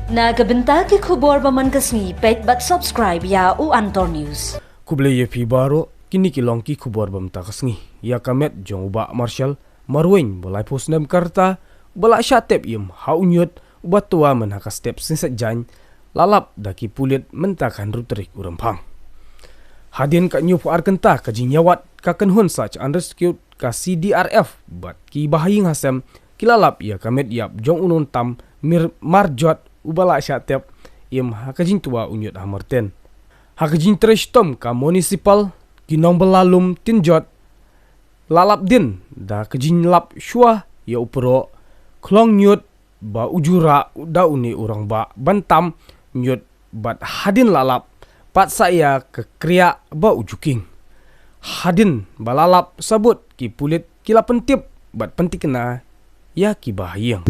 Nagabenta ki khubor baman kasni pet bat subscribe ya u Antor News. Kuble ye pi baro kini kilong ki khubor bam ta kasni ya kamet jong ba Marshall marweng bolai posnem karta bola syatep yem haunyut ubat tua men haka step sinset jan lalap daki pulit mentakan rutrik urempang. Hadin ka nyup arkenta ka jinyawat ka kenhun sach undersecute ka CDRF bat ki bahaying hasem kilalap ya kamet yap jong unun tam marjot ubala syatep yem hakajing tua unyut hamerten. Hakajing trestom ka municipal ginong belalum tinjot lalap din da kajing lap syua ya upro klong nyut ba ujura da uni urang ba bantam nyut bat hadin lalap pat saya ke kriya ba ujuking. Hadin balalap sabut ki pulit kila pentip bat pentikna ya ki bahayang.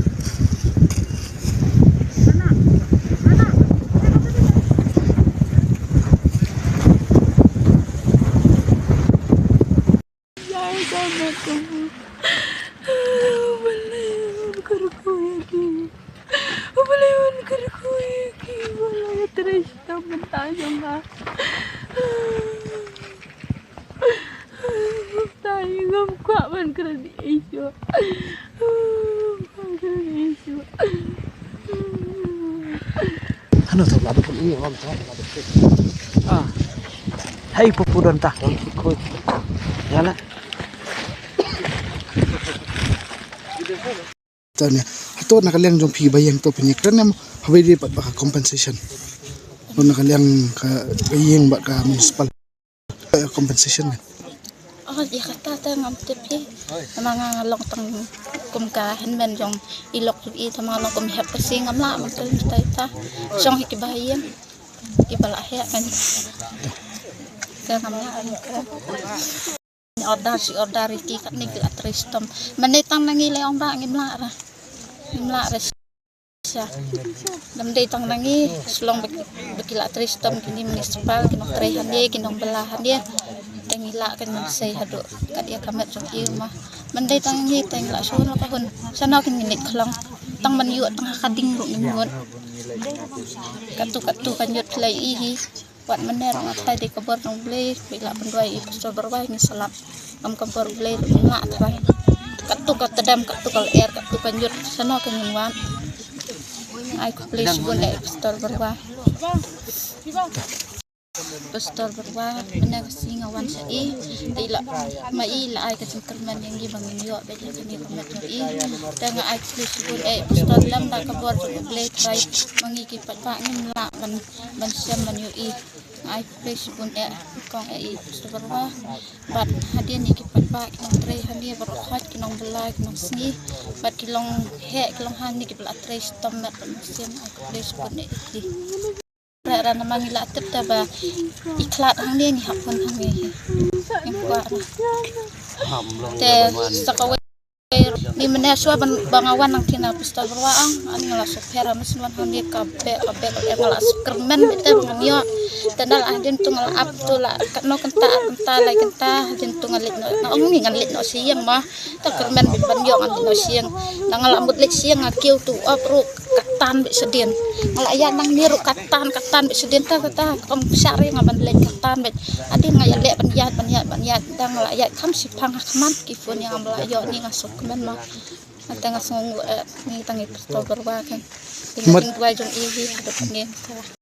Ano to lado pun ini om to lado pun. Hai popudon ta koi. Yala. Tanya, ato nakaliang jong pi bayang to penyekran am hawi di pat baka compensation. O nakaliang ka bayang baka municipal compensation. Oh, dia kata ta ngam tepi. Mga ngalong tang kumka henben jong ilok i tama ngalong kum hep kasing ngam la mang ta. Jong hikibayan. Ibala he kan. Ngam la order iki kat ni kila tristom. Menitang nangile ong ra ngimla ra. Ngimla ra siya. Dam day tang nangi selong bekila tristom kini municipal kinong trehan dia kinong belahan dia. Tengila kan say hado kadia kamet jong ieu mah menday tangi tengila sono kahun sana kin minit klang tang maniut tang kading ru minut katu kan yut play ihi wat mener ngatai di kabor nong play bila pendoi i pastor berwai ni salap am kabor play ngak trai katu tedam katu kal air katu kan yut sana kin wan ai ko play subun e pastor berwai pastor berwa benar singawan sai ila mai la ai ka singkerman yang gibang yo be jadi komet i tanga ai plus pastor lam da ka bor play try mangiki pat pa ngin la ban siam man yo i ai plus pun kong pastor berwa bat hadian iki pat pa kinong tray hadian berhat kinong belai kinong sni bat kilong kilong hani ki bela tray stomat siam ai plus pun iki rara namang ilatip taba iklat hang dia ni hapon hang ni yang kuat te sakawe ni meneswa bangawan nang tina pistol berwaang ani ngala sopera mesin hang dia kabe ngala skermen bete banganyo tendal adin tu ngala ap tu la no kenta la kenta adin tu ngalit no ngi ngalit no siang mah ta kermen banyo ngalit no siang ngala ambut lik siang ngakiu tu apru katan be sedien ngala nang niru katan be sedien ta kom syari ngaban lek katan be adin ngaya lek banyak dang ngala ya kam sipang hakman kifun yang ambla yo ni ngasuk kemen mah ata ngasung ni tangi pistol berwa kan tinggal dua jong ihi ada pengen